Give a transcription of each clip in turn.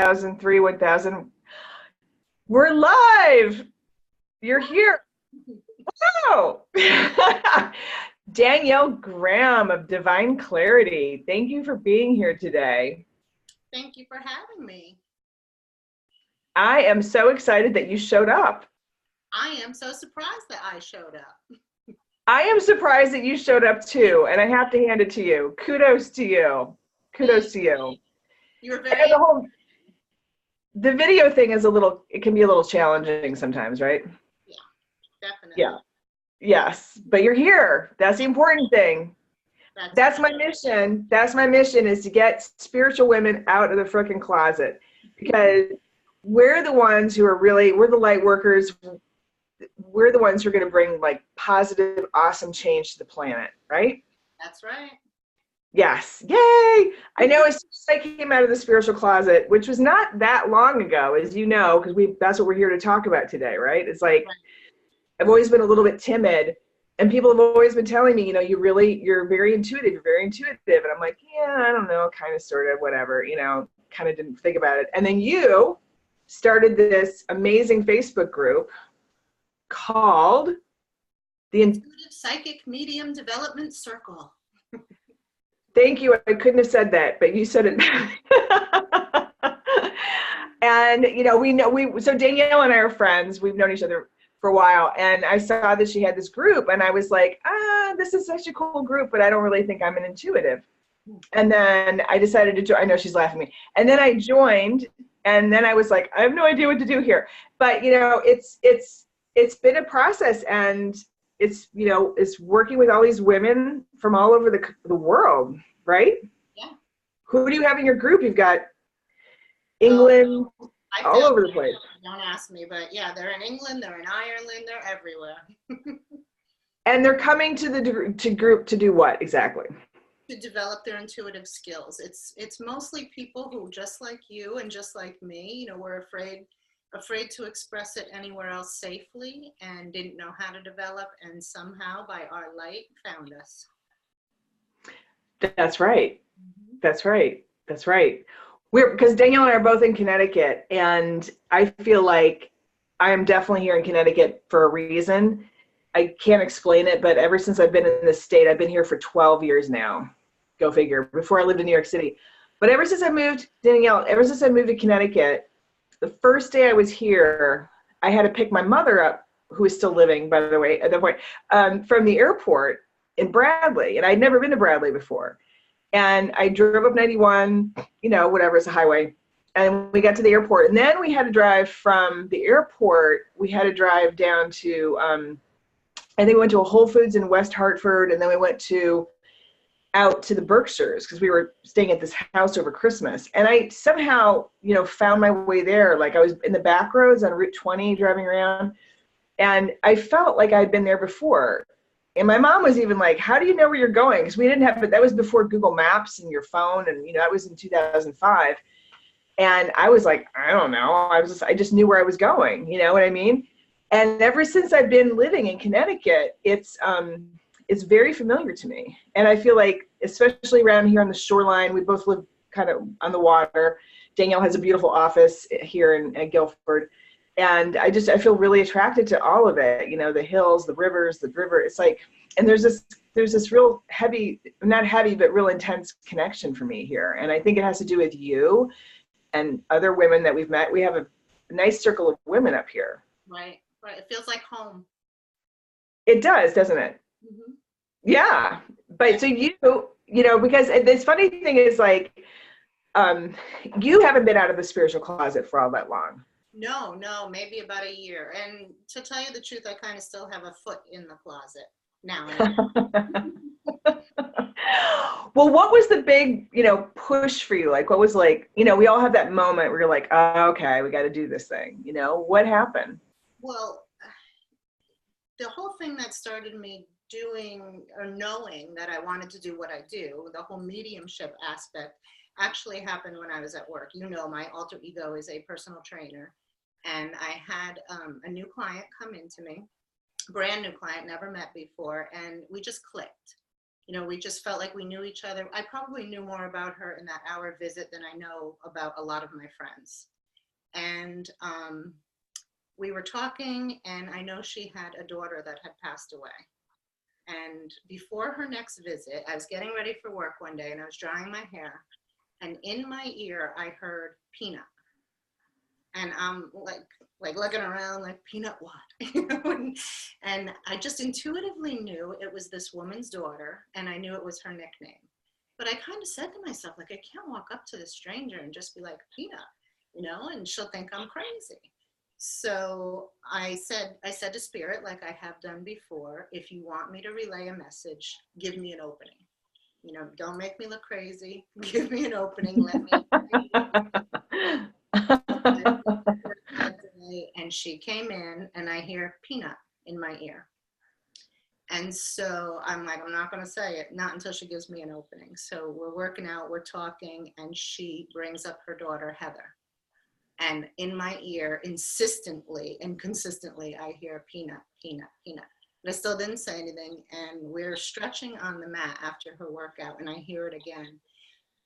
1003, 1000. We're live. You're here. Wow. Danielle Graham of Divine Clarity. Thank you for being here today. Thank you for having me. I am so excited that you showed up. I am so surprised that I showed up. I am surprised that you showed up too, and I have to hand it to you. Kudos to you. Kudos to you. You're very... The video thing is it can be a little challenging sometimes, right? Yeah, definitely. Yeah. Yes, but you're here. That's the important thing. That's my mission. That's my mission, is to get spiritual women out of the frickin' closet, because we're the ones who are we're the light workers. We're the ones who are going to bring like positive, awesome change to the planet, right? That's right. Yes. Yay. I know as soon as I came out of the spiritual closet, which was not that long ago, as you know, because that's what we're here to talk about today, right? It's like, I've always been a little bit timid, and people have always been telling me, you're very intuitive, And I'm like, yeah, I don't know, kind of, sort of, whatever, kind of didn't think about it. And then you started this amazing Facebook group called the Intuitive Psychic Medium Development Circle. Thank you. I couldn't have said that, but you said it. And, so Danielle and I are friends. We've known each other for a while. And I saw that she had this group, and I was like, this is such a cool group, but I don't really think I'm an intuitive. And then I decided to join. I know she's laughing at me. And then I joined, and then I was like, I have no idea what to do here. But, it's been a process, and it's working with all these women from all over the world, right? Yeah. Who do you have in your group? You've got England, all over the place. Don't ask me, but yeah, they're in England, they're in Ireland, they're everywhere. And they're coming to the group to do what exactly? To develop their intuitive skills. It's mostly people who, just like you and just like me, were afraid to express it anywhere else safely, and didn't know how to develop, and somehow by our light found us. That's right. Mm-hmm. That's right. That's right. Because Danielle and I are both in Connecticut, and I feel like I am definitely here in Connecticut for a reason. I can't explain it, but ever since I've been in this state, I've been here for 12 years now. Go figure. Before I lived in New York City. But ever since I moved to Connecticut, the first day I was here, I had to pick my mother up, who is still living, by the way, at that point, from the airport in Bradley. And I'd never been to Bradley before. And I drove up 91, whatever, it's a highway. And we got to the airport. And then we had to drive from the airport. We had to drive down to, I think we went to a Whole Foods in West Hartford. And then we went out to the Berkshires, because we were staying at this house over Christmas. And I somehow, found my way there. Like, I was in the back roads on Route 20 driving around. And I felt like I'd been there before. And my mom was even like, how do you know where you're going? Because we didn't have it. That was before Google Maps and your phone. And, that was in 2005. And I was like, I don't know. I just knew where I was going. You know what I mean? And ever since I've been living in Connecticut, it's very familiar to me. And I feel like, especially around here on the shoreline, we both live kind of on the water. Danielle has a beautiful office here in Guilford. And I feel really attracted to all of it, the hills, the rivers, the river. It's like, and there's this real heavy, not heavy, but real intense connection for me here. And I think it has to do with you and other women that we've met. We have a nice circle of women up here. Right. It feels like home. It does, doesn't it? Mm-hmm. Yeah. But so because this funny thing is, like, you haven't been out of the spiritual closet for all that long. No, maybe about a year. And to tell you the truth, I kind of still have a foot in the closet now. Well, what was the big, push for you? Like, what was, like, we all have that moment where you're like, oh, okay, we got to do this thing. What happened? Well, the whole thing that started me doing or knowing that I wanted to do what I do, the whole mediumship aspect, actually happened when I was at work. My alter ego is a personal trainer. And I had a new client come into me, brand new client, never met before, and we just clicked. We just felt like we knew each other. I probably knew more about her in that hour visit than I know about a lot of my friends. And we were talking, and I know she had a daughter that had passed away. And before her next visit, I was getting ready for work one day, and I was drying my hair, and in my ear, I heard peanut. And I'm like looking around like, peanut what? And I just intuitively knew it was this woman's daughter, and I knew it was her nickname. But I kind of said to myself, like, I can't walk up to this stranger and just be like, peanut, and she'll think I'm crazy. So I said to Spirit, like I have done before, if you want me to relay a message, give me an opening. Don't make me look crazy. Give me an opening. Let me. And she came in, and I hear peanut in my ear. And so I'm like, I'm not going to say it, not until she gives me an opening. So we're working out, we're talking, and she brings up her daughter, Heather. And in my ear, insistently and consistently, I hear peanut, peanut, peanut. But I still didn't say anything. And we're stretching on the mat after her workout, and I hear it again.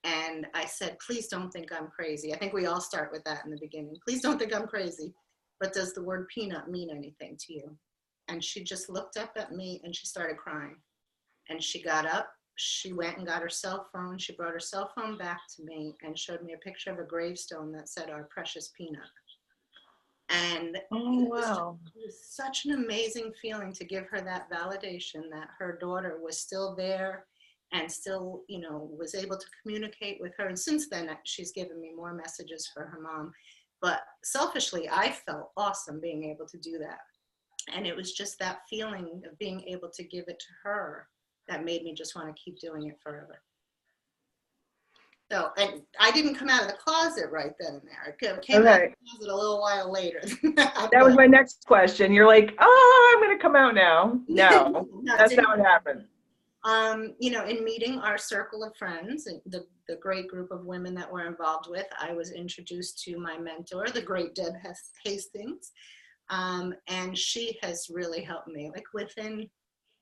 And I said, please don't think I'm crazy. I think we all start with that in the beginning. Please don't think I'm crazy. But does the word peanut mean anything to you? And she just looked up at me, and she started crying. And she got up. She went and got her cell phone. She brought her cell phone back to me and showed me a picture of a gravestone that said, our precious peanut. And oh, wow. It was such an amazing feeling to give her that validation that her daughter was still there and still, was able to communicate with her. And since then, she's given me more messages for her mom. But selfishly, I felt awesome being able to do that. And it was just that feeling of being able to give it to her that made me just want to keep doing it forever. So, and I didn't come out of the closet right then and there. I came out of the closet a little while later. That was my next question. You're like, oh, I'm going to come out now. No, that's not what happened. In meeting our circle of friends, the great group of women that we're involved with, I was introduced to my mentor, the great Deb Hastings. And she has really helped me. Like within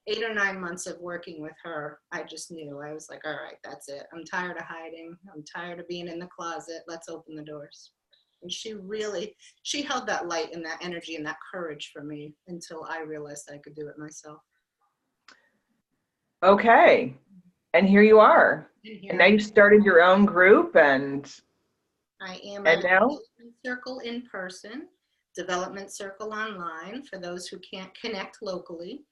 8 or 9 months of working with her, I just knew. I was like, all right, that's it. I'm tired of hiding. I'm tired of being in the closet. Let's open the doors. And she held that light and that energy and that courage for me until I realized I could do it myself. Okay. And here you are. And now you've started your own group, and I am and now Development Circle in person, Development Circle online for those who can't connect locally.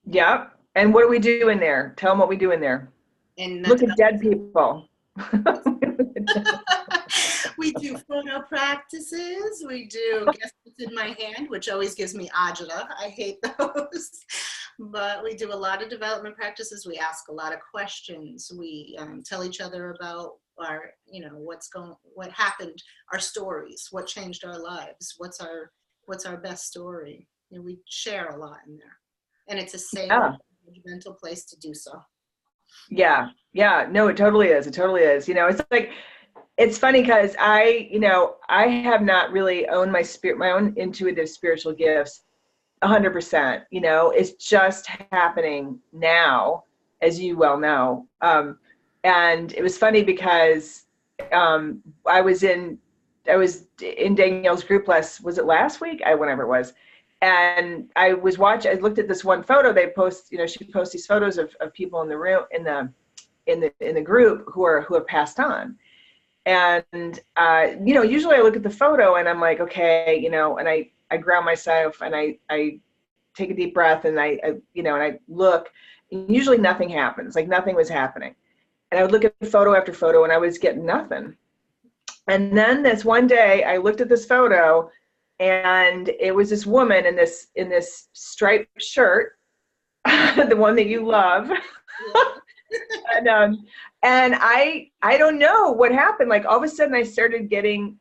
Yep. And what do we do in there? Tell them what we do in there. Look at dead people. We do photo practices. We do guess what's in my hand, which always gives me agita. I hate those. But we do a lot of development practices. We ask a lot of questions. We tell each other about our, what happened, our stories, what changed our lives, what's our best story. We share a lot in there, and it's a safe, judgmental place to do so. Yeah. No, it totally is. It totally is. It's like, it's funny because I have not really owned my own intuitive spiritual gifts 100%. It's just happening now, as you well know. And it was funny because I was in Danielle's group was it last week? Whenever it was. And I looked at this one photo they post, she posts these photos of people in the room, in the group who have passed on. And, usually I look at the photo and I'm like, okay, and I ground myself and I take a deep breath and and I look, and usually nothing happens, like nothing was happening. And I would look at photo after photo and I was getting nothing. And then this one day I looked at this photo, and it was this woman in this striped shirt, the one that you love. And I don't know what happened. Like all of a sudden I started getting,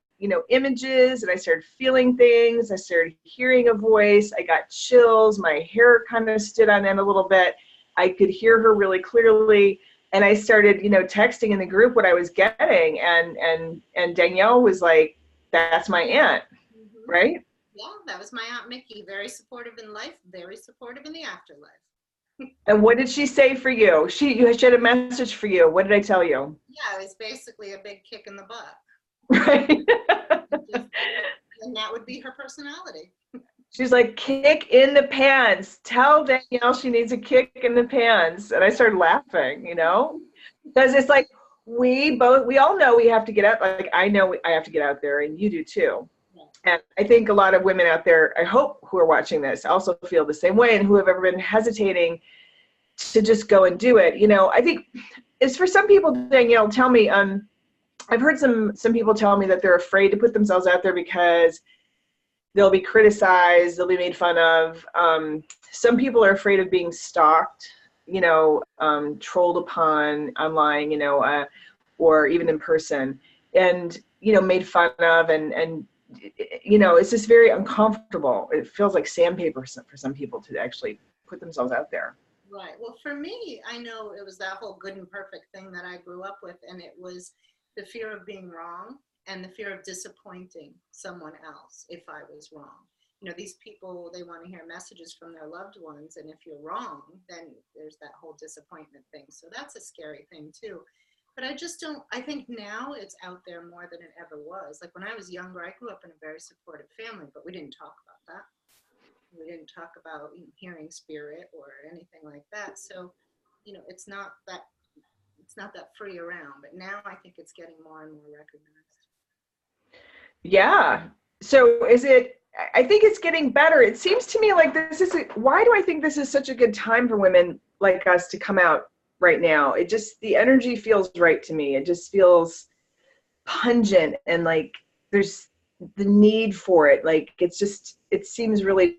images, and I started feeling things. I started hearing a voice. I got chills. My hair kind of stood on end a little bit. I could hear her really clearly. And I started, texting in the group what I was getting. And Danielle was like, that's my aunt. Mm-hmm. Right? Yeah, that was my Aunt Mickey. Very supportive in life, very supportive in the afterlife. And what did she say for you? She had a message for you. What did I tell you? Yeah, it was basically a big kick in the butt. Right. And just, and that would be her personality. She's like, kick in the pants. Tell Danielle she needs a kick in the pants. And I started laughing, because it's like we all know we have to get out. Like I know I have to get out there, and you do too. Yeah. And I think a lot of women out there, I hope, who are watching this also feel the same way, and who have ever been hesitating to just go and do it. I think it's for some people, Danielle, tell me, I've heard some people tell me that they're afraid to put themselves out there because they'll be criticized, they'll be made fun of. Some people are afraid of being stalked, trolled upon online, or even in person, and made fun of, and it's just very uncomfortable. It feels like sandpaper for some people to actually put themselves out there. Right. Well, for me, I know it was that whole good and perfect thing that I grew up with, and it was the fear of being wrong and the fear of disappointing someone else if I was wrong. These people, they want to hear messages from their loved ones, and if you're wrong, then there's that whole disappointment thing. So that's a scary thing too. But I think now it's out there more than it ever was. Like when I was younger, I grew up in a very supportive family, but we didn't talk about that. We didn't talk about hearing spirit or anything like that. So, it's not that free around. But now I think it's getting more and more recognized. Yeah. So I think it's getting better. It seems to me like why do I think this is such a good time for women like us to come out right now? The energy feels right to me. It just feels pungent, and like there's the need for it. Like it seems really,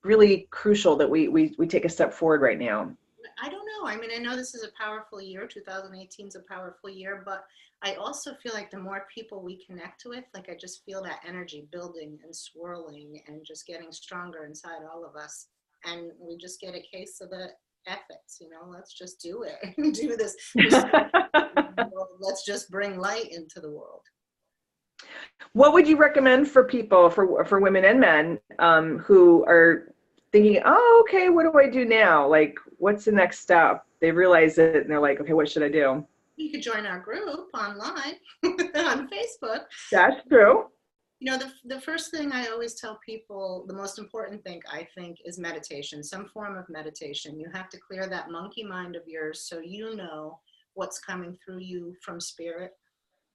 really crucial that we take a step forward right now. I don't know. I mean, I know this is a powerful year. 2018 is a powerful year, but I also feel like the more people we connect with, like I just feel that energy building and swirling and just getting stronger inside all of us. And we just get a case of the ethics, let's just do it and do this. Let's just bring light into the world. What would you recommend for people, for women and men, who are thinking, oh, okay, what do I do now? Like, what's the next step? They realize it and they're like, okay, what should I do? You could join our group online on Facebook. That's true. The first thing I always tell people, the most important thing I think is meditation, some form of meditation. You have to clear that monkey mind of yours so you know what's coming through you from spirit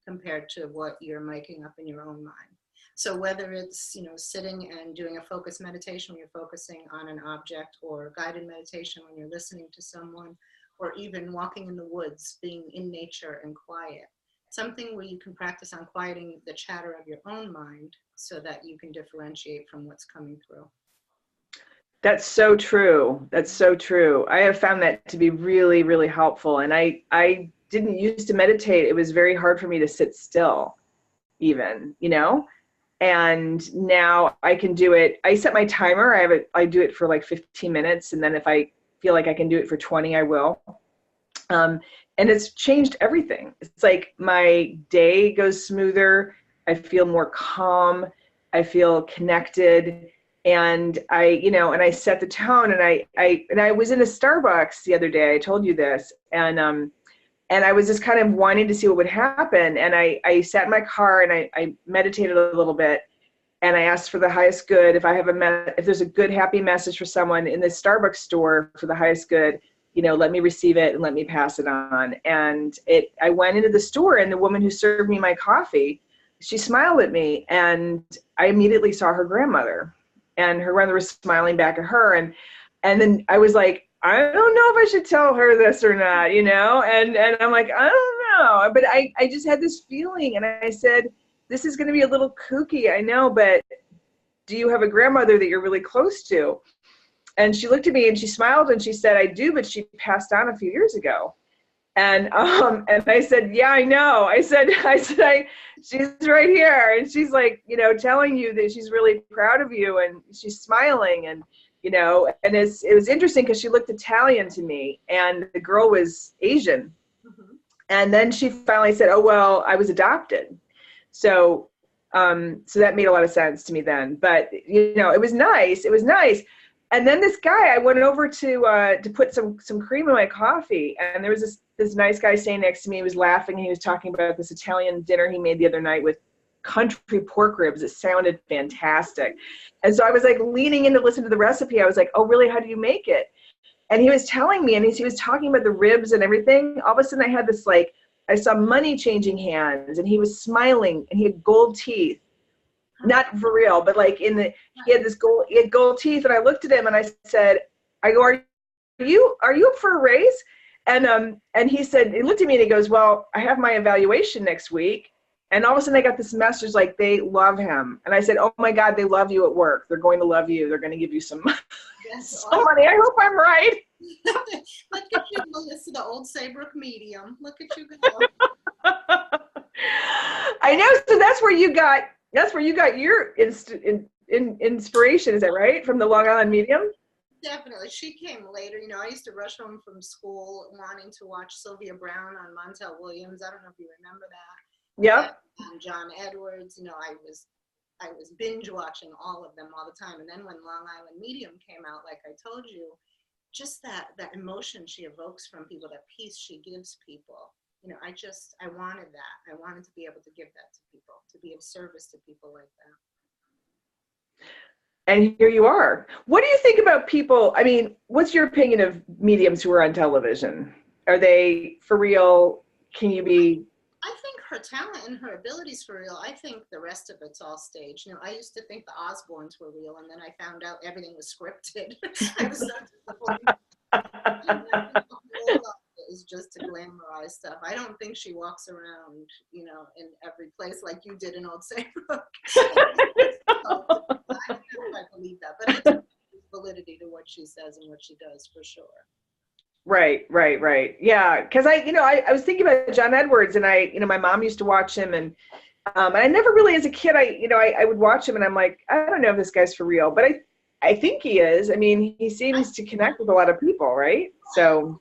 compared to what you're making up in your own mind. So whether it's, sitting and doing a focused meditation when you're focusing on an object, or guided meditation when you're listening to someone, or even walking in the woods, being in nature and quiet, something where you can practice on quieting the chatter of your own mind so that you can differentiate from what's coming through. That's so true. That's so true. I have found that to be really, really helpful. And I didn't used to meditate. It was very hard for me to sit still even, and now I can do it. I set my timer. I do it for like 15 minutes. And then if I feel like I can do it for 20, I will. And it's changed everything. It's like my day goes smoother. I feel more calm. I feel connected. And I set the tone, and I was in a Starbucks the other day. I told you this. And I was just kind of wanting to see what would happen. And I sat in my car and I meditated a little bit, and I asked for the highest good. If there's a good, happy message for someone in the Starbucks store for the highest good, let me receive it and let me pass it on. And I went into the store, and the woman who served me my coffee, she smiled at me, and I immediately saw her grandmother, and her grandmother was smiling back at her. And then I was like, I don't know if I should tell her this or not, and I'm like, I don't know. But I just had this feeling, and I said, this is going to be a little kooky, I know, but do you have a grandmother that you're really close to? And she looked at me and she smiled and she said, I do, but she passed on a few years ago. And I said, yeah, I know. I said, she's right here. And she's like, telling you that she's really proud of you, and she's smiling. And and it was interesting because she looked Italian to me, and the girl was Asian. Mm-hmm. And then she finally said, oh, well, I was adopted. So that made a lot of sense to me then. But, it was nice. It was nice. And then this guy, I went over to put some cream in my coffee, and there was this nice guy staying next to me. He was laughing. He was talking about this Italian dinner he made the other night with country pork ribs. It sounded fantastic. And so I was like leaning in to listen to the recipe. I was like, oh, really? How do you make it? And he was telling me, and he was talking about the ribs and everything. All of a sudden I had this, like, I saw money changing hands, and he was smiling, and he had gold teeth. Not for real, but like he had gold teeth. And I looked at him and I said, I go, are you up for a raise? And he said, he looked at me and he goes, well, I have my evaluation next week. And all of a sudden I got this message, like, they love him. And I said, oh my God, they love you at work. They're going to love you. They're going to give you some, some money. I hope I'm right. Look at you, Melissa, the old Saybrook medium. Look at you go. I know. So that's where you got your inspiration. Is that right? From the Long Island medium? Definitely. She came later. You know, I used to rush home from school wanting to watch Sylvia Browne on Montel Williams. I don't know if you remember that. Yep. And John Edwards. You know, I was binge watching all of them all the time. And then when Long Island Medium came out, like I told you, just that emotion she evokes from people, that peace she gives people. You know, I wanted that. I wanted to be able to give that to people, to be of service to people like that. And here you are. What do you think about people? I mean, what's your opinion of mediums who are on television? Are they for real? Can you be? I think her talent and her abilities for real. I think the rest of it's all staged. You know, I used to think the Osbournes were real, and then I found out everything was scripted. I was so disappointed. Is just to glamorize stuff. I don't think she walks around, you know, in every place like you did in Old Saybrook. I don't know if I believe that, but I think there's validity to what she says and what she does for sure. Right. Yeah, because I was thinking about John Edwards, and my mom used to watch him, and I never really, as a kid, I would watch him, and I'm like, I don't know if this guy's for real, but I think he is. I mean, he seems to connect with a lot of people, right? So.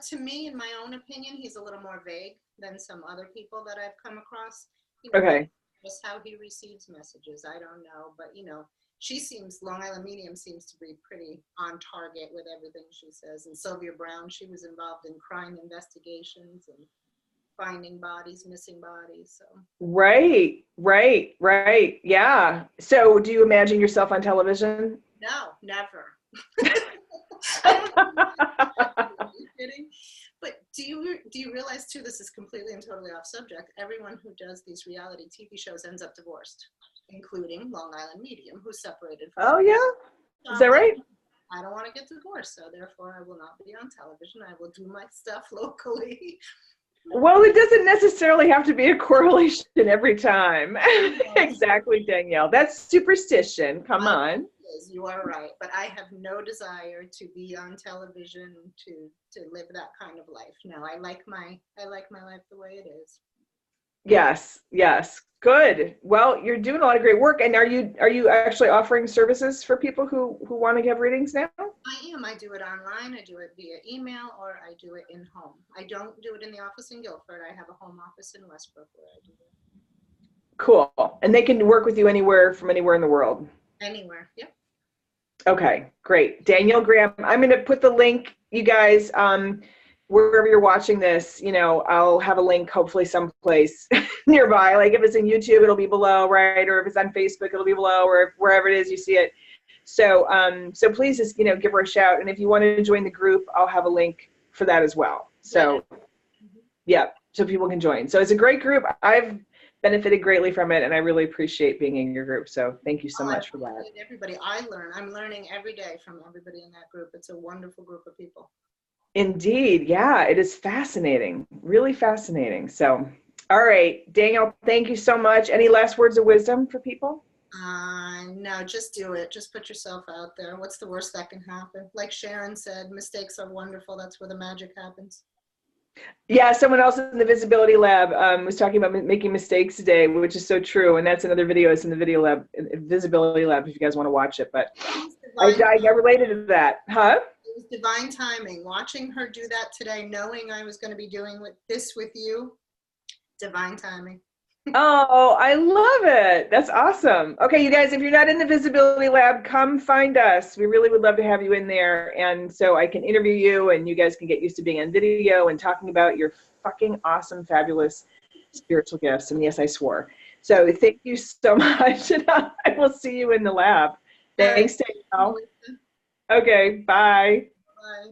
To me, in my own opinion, he's a little more vague than some other people that I've come across. You know, okay. Just how he receives messages, I don't know. But, you know, Long Island Medium seems to be pretty on target with everything she says. And Sylvia Browne, she was involved in crime investigations and finding bodies, missing bodies. So. Right. Yeah. So do you imagine yourself on television? No, never. Kidding. But do you realize too, this is completely and totally off subject, everyone who does these reality TV shows ends up divorced, including Long Island Medium, who's separated from Oh yeah, is that right? I don't want to get divorced, so therefore I will not be on television. I will do my stuff locally. Well, it doesn't necessarily have to be a correlation every time. Exactly, Danielle. That's superstition. Come on. You are right, but I have no desire to be on television to live that kind of life. No, I like my life the way it is. Yes. Good. Well, you're doing a lot of great work. And are you actually offering services for people who want to have readings now? I am. I do it online. I do it via email, or I do it in home. I don't do it in the office in Guilford. I have a home office in Westbrook where I do it. Cool. And they can work with you from anywhere in the world? Anywhere. Yep. Okay, great. Danielle Graham, I'm going to put the link, you guys, wherever you're watching this, I'll have a link hopefully someplace nearby. Like if it's in YouTube, it'll be below, right? Or if it's on Facebook, it'll be below, or wherever it is you see it. So so please just, give her a shout. And if you want to join the group, I'll have a link for that as well. So yeah, so people can join. So it's a great group. I've benefited greatly from it, and I really appreciate being in your group. So thank you so much for that. Everybody, I'm learning every day from everybody in that group. It's a wonderful group of people. Indeed. Yeah, it is fascinating, really fascinating. So, all right, Danielle, thank you so much. Any last words of wisdom for people? No, just do it. Just put yourself out there. What's the worst that can happen? Like Sharon said, mistakes are wonderful. That's where the magic happens. Yeah, someone else in the Visibility Lab was talking about making mistakes today, which is so true. And that's another video. It's in the Visibility Lab if you guys want to watch it. But I got related to that. Huh? It was divine timing. Watching her do that today, knowing I was going to be doing this with you, divine timing. Oh, I love it. That's awesome. Okay, you guys, if you're not in the Visibility Lab, come find us. We really would love to have you in there. And so I can interview you and you guys can get used to being on video and talking about your fucking awesome, fabulous spiritual gifts. And yes, I swore. So thank you so much. And I will see you in the lab. All right. Thanks, Danielle. Okay, bye. Bye.